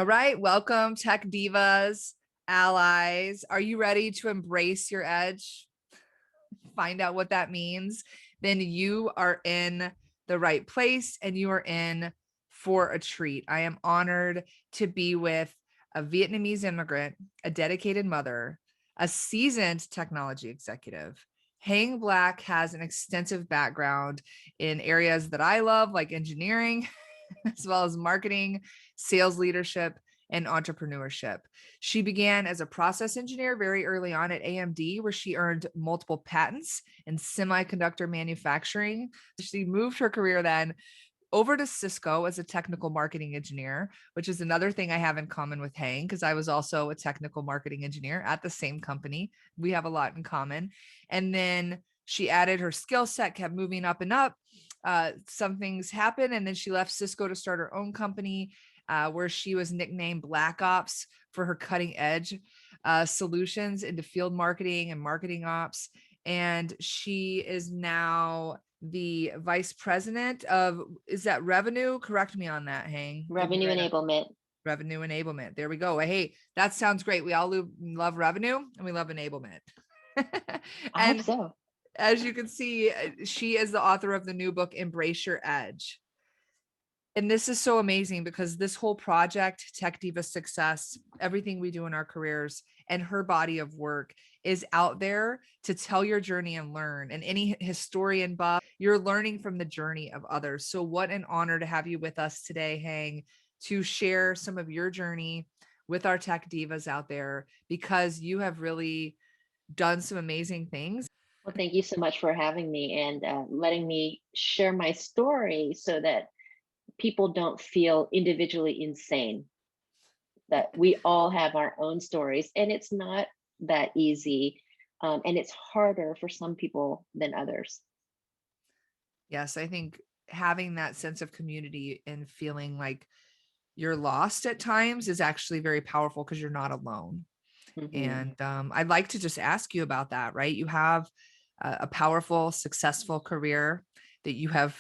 All right, welcome Tech Divas, allies. Are you ready to embrace your edge? Find out what that means. Then you are in the right place and you are in for a treat. I am honored to be with a Vietnamese immigrant, a dedicated mother, a seasoned technology executive. Hang Black has an extensive background in areas that I love, like engineering, as well as marketing, sales leadership, and entrepreneurship. She began as a process engineer very early on at AMD, where she earned multiple patents in semiconductor manufacturing. She moved her career then over to Cisco as a technical marketing engineer, which is another thing I have in common with Hang, because I was also a technical marketing engineer at the same company. We have a lot in common. And then she added her skill set, kept moving up and up. Some things happened, and then she left Cisco to start her own company, where she was nicknamed Black Ops for her cutting edge solutions into field marketing and marketing ops. And she is now the vice president of, is that revenue? Correct me on that, Hang. Revenue enablement. Revenue enablement. There we go. Hey, that sounds great. We all love revenue and we love enablement. I hope so. As you can see, she is the author of the new book, Embrace Your Edge. And this is so amazing because this whole project, Tech Diva Success, everything we do in our careers and her body of work is out there to tell your journey and learn. And any historian buff, you're learning from the journey of others. So what an honor to have you with us today, Hang, to share some of your journey with our tech divas out there, because you have really done some amazing things. Well, thank you so much for having me and letting me share my story so that people don't feel individually insane, that we all have our own stories, and it's not that easy. And it's harder for some people than others. Yes, I think having that sense of community and feeling like you're lost at times is actually very powerful because you're not alone. And I'd like to just ask you about that, right? You have a powerful, successful career that you have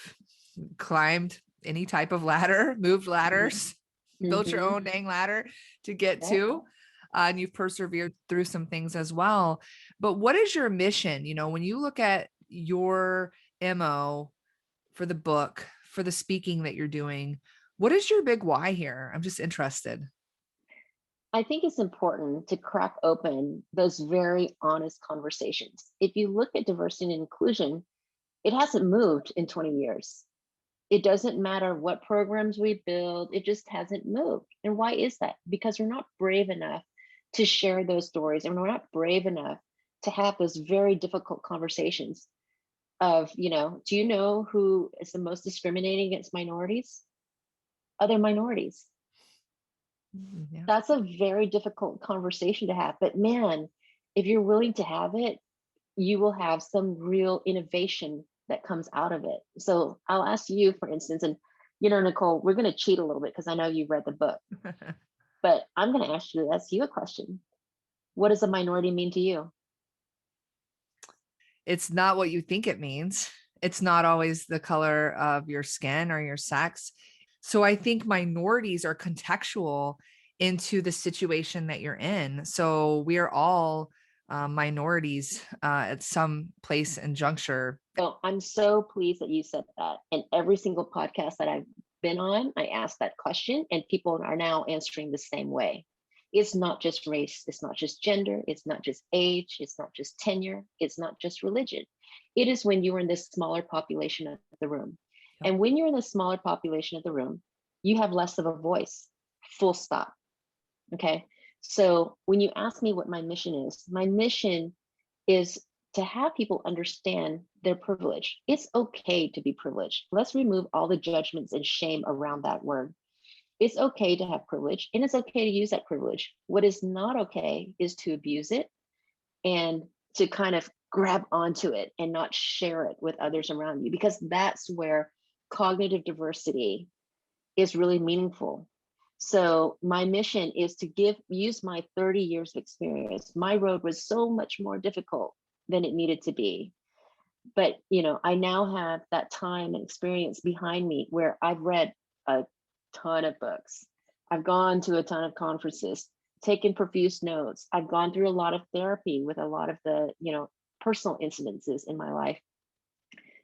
climbed any type of ladder, moved ladders, built your own dang ladder to get to, and you've persevered through some things as well. But what is your mission? You know, when you look at your MO for the book, for the speaking that you're doing, what is your big why here? I'm just interested. I think it's important to crack open those very honest conversations. If you look at diversity and inclusion, it hasn't moved in 20 years. It doesn't matter what programs we build, it just hasn't moved. And why is that? Because we're not brave enough to share those stories, and we're not brave enough to have those very difficult conversations of, do you know who is the most discriminating against minorities? Other minorities. Yeah. That's a very difficult conversation to have. But man, if you're willing to have it, you will have some real innovation that comes out of it. So I'll ask you, for instance, and Nicole, we're going to cheat a little bit because I know you read the book, but I'm going to ask you a question. What does a minority mean to you? It's not what you think it means. It's not always the color of your skin or your sex. So I think minorities are contextual into the situation that you're in. So we are all minorities at some place and juncture. So I'm so pleased that you said that. And every single podcast that I've been on, I asked that question, and people are now answering the same way. It's not just race, it's not just gender, it's not just age, it's not just tenure, it's not just religion. It is when you are in this smaller population of the room. And when you're in the smaller population of the room, you have less of a voice, full stop. Okay. So when you ask me what my mission is to have people understand their privilege. It's okay to be privileged. Let's remove all the judgments and shame around that word. It's okay to have privilege, and it's okay to use that privilege. What is not okay is to abuse it and to kind of grab onto it and not share it with others around you, because that's where cognitive diversity is really meaningful. So my mission is to use my 30 years of experience. My road was so much more difficult than it needed to be. But, I now have that time and experience behind me where I've read a ton of books. I've gone to a ton of conferences, taken profuse notes. I've gone through a lot of therapy with a lot of the, personal incidences in my life.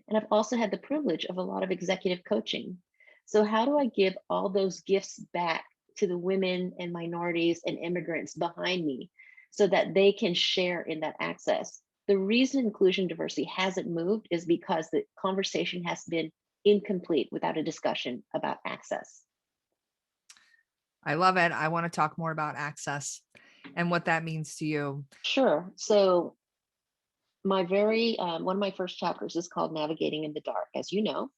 And I've also had the privilege of a lot of executive coaching. So how do I give all those gifts back to the women and minorities and immigrants behind me so that they can share in that access? The reason inclusion diversity hasn't moved is because the conversation has been incomplete without a discussion about access. I love it. I want to talk more about access and what that means to you. Sure. So my very one of my first chapters is called Navigating in the Dark, as you know.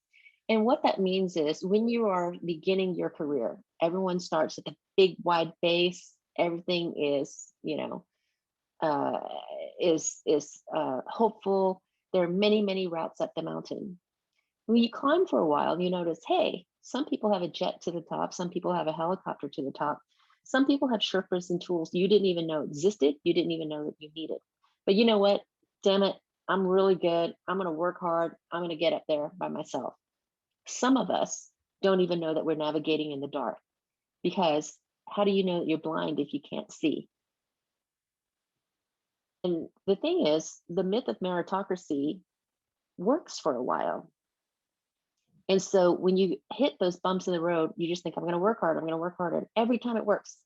And what that means is when you are beginning your career, everyone starts at the big wide base. Everything is, hopeful. There are many, many routes up the mountain. When you climb for a while, you notice, hey, some people have a jet to the top. Some people have a helicopter to the top. Some people have Sherpas and tools you didn't even know existed. You didn't even know that you needed. But you know what? Damn it, I'm really good. I'm going to work hard. I'm going to get up there by myself. Some of us don't even know that we're navigating in the dark, because how do you know that you're blind if you can't see? And the thing is, the myth of meritocracy works for a while. And so when you hit those bumps in the road, you just think, I'm going to work hard. I'm going to work harder. Every time it works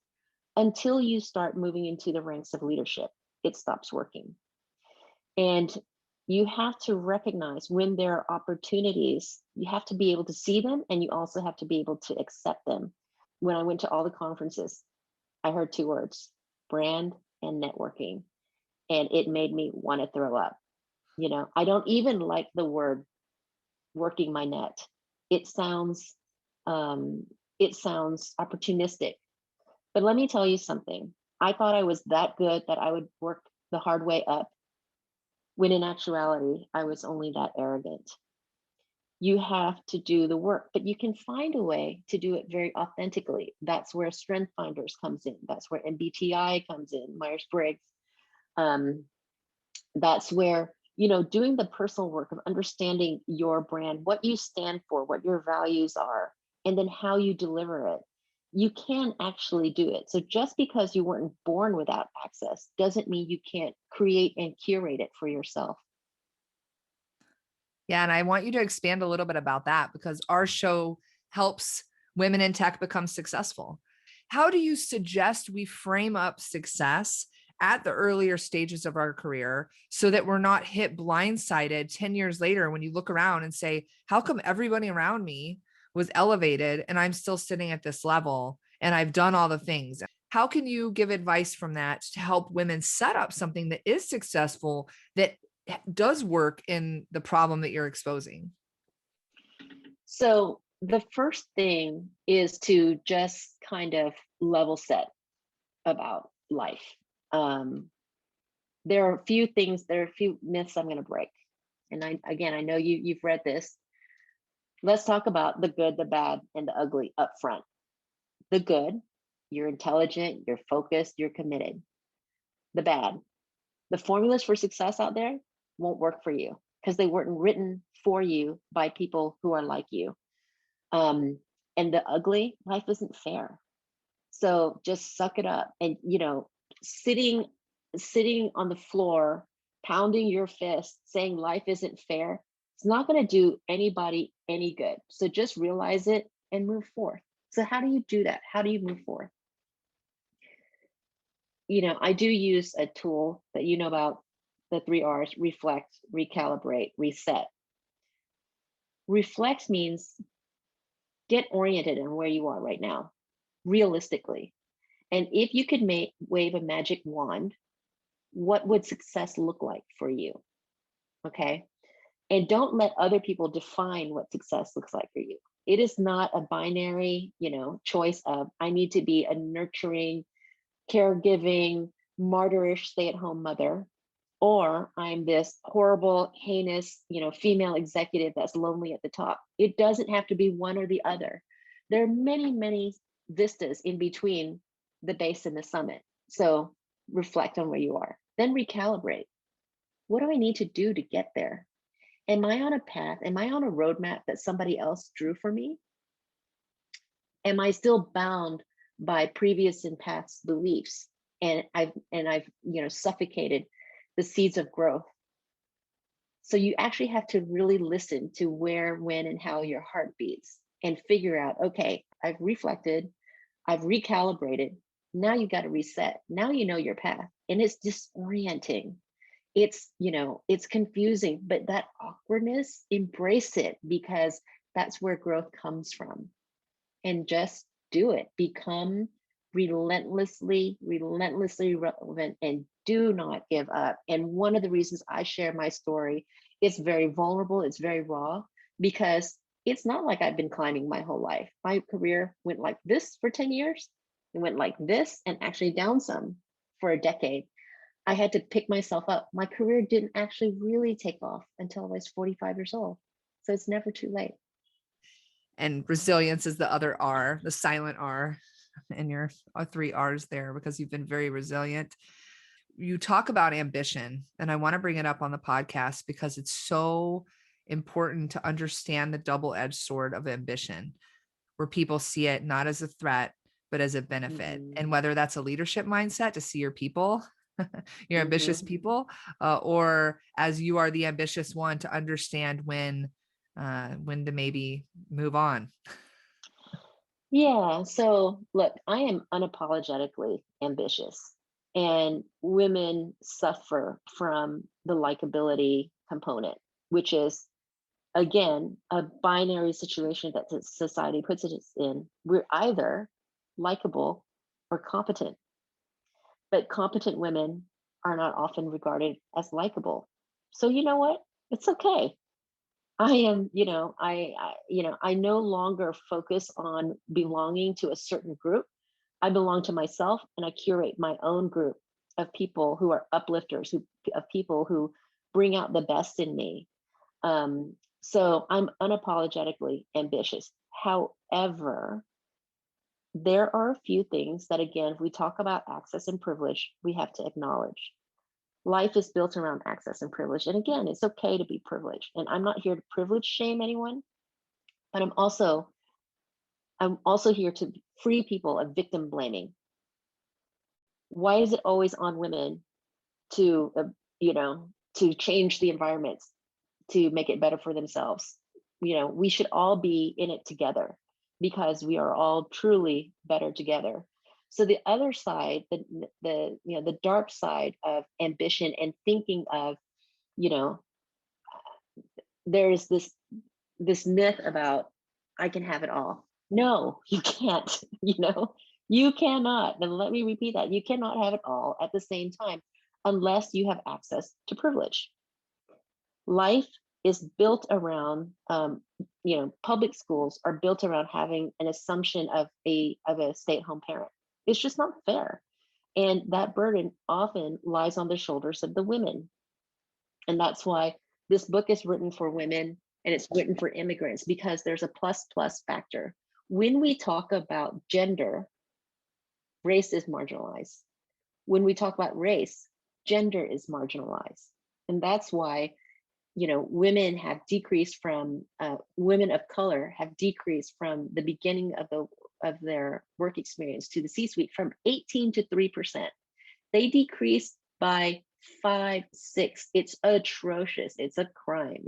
until you start moving into the ranks of leadership, it stops working. And you have to recognize when there are opportunities, you have to be able to see them, and you also have to be able to accept them. When I went to all the conferences, I heard two words: brand and networking. And it made me want to throw up. I don't even like the word working my net. It sounds opportunistic. But let me tell you something. I thought I was that good that I would work the hard way up, when in actuality, I was only that arrogant. You have to do the work, but you can find a way to do it very authentically. That's where Strength Finders comes in. That's where MBTI comes in, Myers-Briggs. That's where, doing the personal work of understanding your brand, what you stand for, what your values are, and then how you deliver it. You can actually do it. So just because you weren't born without access doesn't mean you can't create and curate it for yourself. Yeah. And I want you to expand a little bit about that, because our show helps women in tech become successful. How do you suggest we frame up success at the earlier stages of our career so that we're not hit blindsided 10 years later when you look around and say, how come everybody around me was elevated and I'm still sitting at this level and I've done all the things? How can you give advice from that to help women set up something that is successful, that does work in the problem that you're exposing? So the first thing is to just kind of level set about life. There are a few myths I'm going to break. And I know you've read this. Let's talk about the good, the bad, and the ugly up front. The good: you're intelligent, you're focused, you're committed. The bad: the formulas for success out there won't work for you because they weren't written for you by people who are like you. And the ugly: life isn't fair. So just suck it up. And sitting on the floor, pounding your fist, saying life isn't fair, it's not going to do anybody any good. So just realize it and move forth. So how do you do that? How do you move forth? I do use a tool that you know about, the 3 R's: reflect, recalibrate, reset. Reflect means get oriented on where you are right now, realistically. And if you could wave a magic wand, what would success look like for you? Okay. And don't let other people define what success looks like for you. It is not a binary, choice of, I need to be a nurturing, caregiving, martyrish stay-at-home mother, or I'm this horrible, heinous, female executive that's lonely at the top. It doesn't have to be one or the other. There are many, many vistas in between the base and the summit. So reflect on where you are, then recalibrate. What do I need to do to get there? Am I on a path? Am I on a roadmap that somebody else drew for me? Am I still bound by previous and past beliefs. And I've suffocated the seeds of growth. So you actually have to really listen to where, when, and how your heart beats and figure out, okay, I've reflected, I've recalibrated. Now you got to reset. Now you know your path. And it's disorienting. It's confusing, but that awkwardness, embrace it, because that's where growth comes from. And just do it. Become relentlessly relevant, and do not give up. And one of the reasons I share my story, it's very vulnerable, it's very raw, because it's not like I've been climbing my whole life. My career went like this for 10 years. It went like this and actually down some for a decade. I had to pick myself up. My career didn't actually really take off until I was 45 years old. So it's never too late. And resilience is the other R, the silent R, and your 3 R's there, because you've been very resilient. You talk about ambition, and I want to bring it up on the podcast because it's so important to understand the double-edged sword of ambition, where people see it not as a threat, but as a benefit. Mm-hmm. And whether that's a leadership mindset to see your people, your ambitious Mm-hmm. people, or as you are the ambitious one, to understand when to maybe move on. Yeah. So look, I am unapologetically ambitious, and women suffer from the likability component, which is, again, a binary situation that the society puts us in. We're either likable or competent, but competent women are not often regarded as likable. So you know what? It's okay. I am, I no longer focus on belonging to a certain group. I belong to myself, and I curate my own group of people who are uplifters, of people who bring out the best in me. So I'm unapologetically ambitious. However, there are a few things that, again, if we talk about access and privilege, we have to acknowledge. Life is built around access and privilege. And again, it's okay to be privileged. And I'm not here to privilege shame anyone, but I'm also here to free people of victim blaming. Why is it always on women to, to change the environments, to make it better for themselves? We should all be in it together, because we are all truly better together. So the other side, the dark side of ambition and thinking of, there's this myth about, I can have it all. No, you can't. You cannot. And let me repeat that. You cannot have it all at the same time unless you have access to privilege. Life is built around, public schools are built around having an assumption of a stay-at-home parent. It's just not fair. And that burden often lies on the shoulders of the women. And that's why this book is written for women, and it's written for immigrants, because there's a plus factor. When we talk about gender, race is marginalized. When we talk about race, gender is marginalized. And that's why, women have decreased from, women of color have decreased from the beginning of their work experience to the C-suite from 18 to 3%. They decreased by 5, 6. It's atrocious. It's a crime,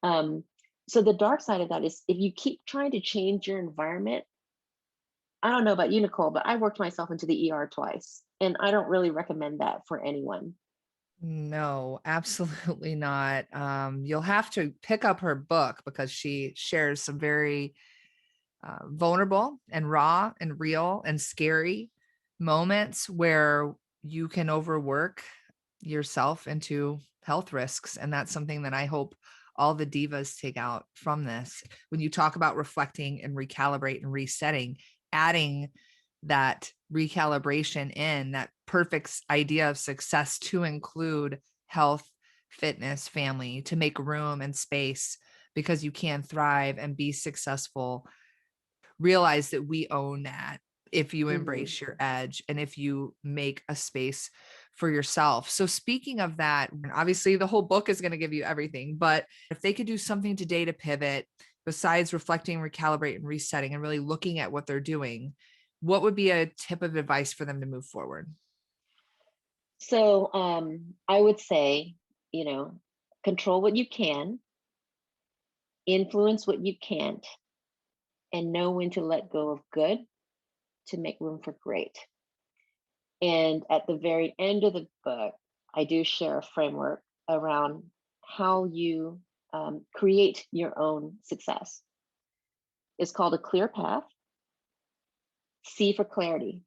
So the dark side of that is, if you keep trying to change your environment, I don't know about you, Nicole, but I worked myself into the ER twice, and I don't really recommend that for anyone. No, absolutely not. You'll have to pick up her book, because she shares some very vulnerable and raw and real and scary moments where you can overwork yourself into health risks. And that's something that I hope all the divas take out from this. When you talk about reflecting and recalibrate and resetting, adding that recalibration in, that perfect idea of success to include health, fitness, family, to make room and space, because you can thrive and be successful. Realize that we own that if you embrace your edge and if you make a space for yourself. So speaking of that, obviously the whole book is going to give you everything, but if they could do something today to pivot, besides reflecting, recalibrate, and resetting, and really looking at what they're doing, what would be a tip of advice for them to move forward? So I would say, control what you can, influence what you can't, and know when to let go of good to make room for great. And at the very end of the book, I do share a framework around how you create your own success. It's called a clear path. C for clarity.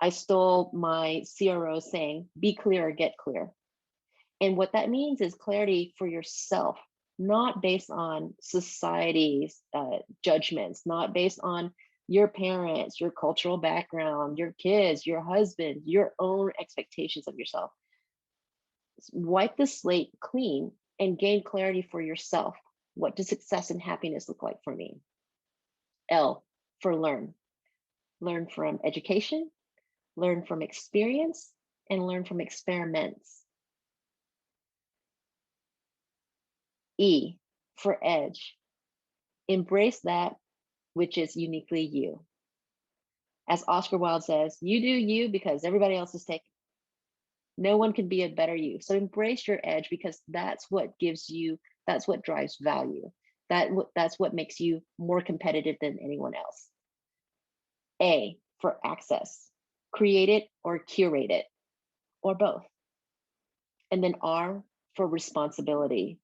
I stole my CRO saying, be clear, get clear. And what that means is clarity for yourself, not based on society's judgments, not based on your parents, your cultural background, your kids, your husband, your own expectations of yourself. Wipe the slate clean and gain clarity for yourself. What does success and happiness look like for me? L for learn. Learn from education, learn from experience, and learn from experiments. E for edge. Embrace that which is uniquely you. As Oscar Wilde says, you do you because everybody else is taken. No one can be a better you. So embrace your edge because that's what gives you, that's what drives value. That's what makes you more competitive than anyone else. A for access. Create it or curate it, or both. And then R for responsibility.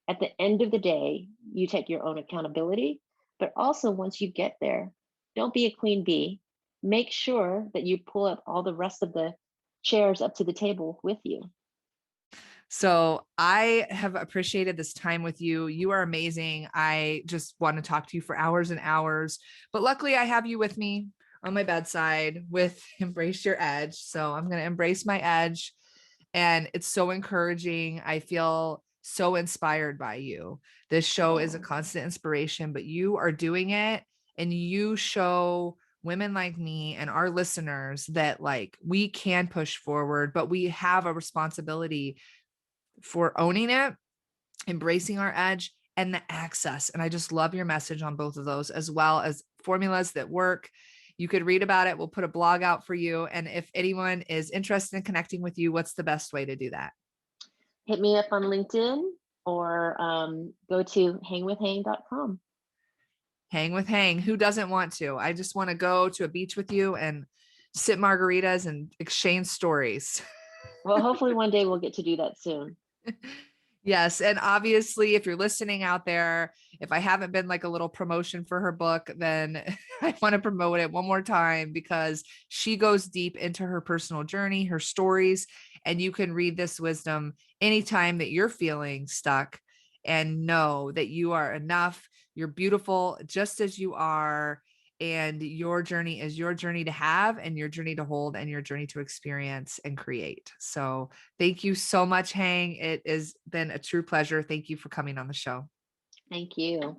At the end of the day, you take your own accountability, but also once you get there, don't be a queen bee. Make sure that you pull up all the rest of the chairs up to the table with you. So I have appreciated this time with you. You are amazing. I just want to talk to you for hours and hours, but luckily I have you with me on my bedside with Embrace Your Edge. So I'm going to embrace my edge, and it's so encouraging. I feel so inspired by you. This show is a constant inspiration, but you are doing it, and you show women like me and our listeners that like we can push forward, but we have a responsibility for owning it, embracing our edge, and the access. And I just love your message on both of those, as well as formulas that work. You could read about it. We'll put a blog out for you. And if anyone is interested in connecting with you, what's the best way to do that? Hit me up on LinkedIn or go to hangwithhang.com. Hang with Hang. Who doesn't want to? I just want to go to a beach with you and sip margaritas and exchange stories. Well, hopefully one day we'll get to do that soon. Yes. And obviously, if you're listening out there, if I haven't been like a little promotion for her book, then I want to promote it one more time because she goes deep into her personal journey, her stories, and you can read this wisdom anytime that you're feeling stuck and know that you are enough. You're beautiful just as you are. And your journey is your journey to have, and your journey to hold, and your journey to experience and create. So thank you so much, Hang. It has been a true pleasure. Thank you for coming on the show. Thank you.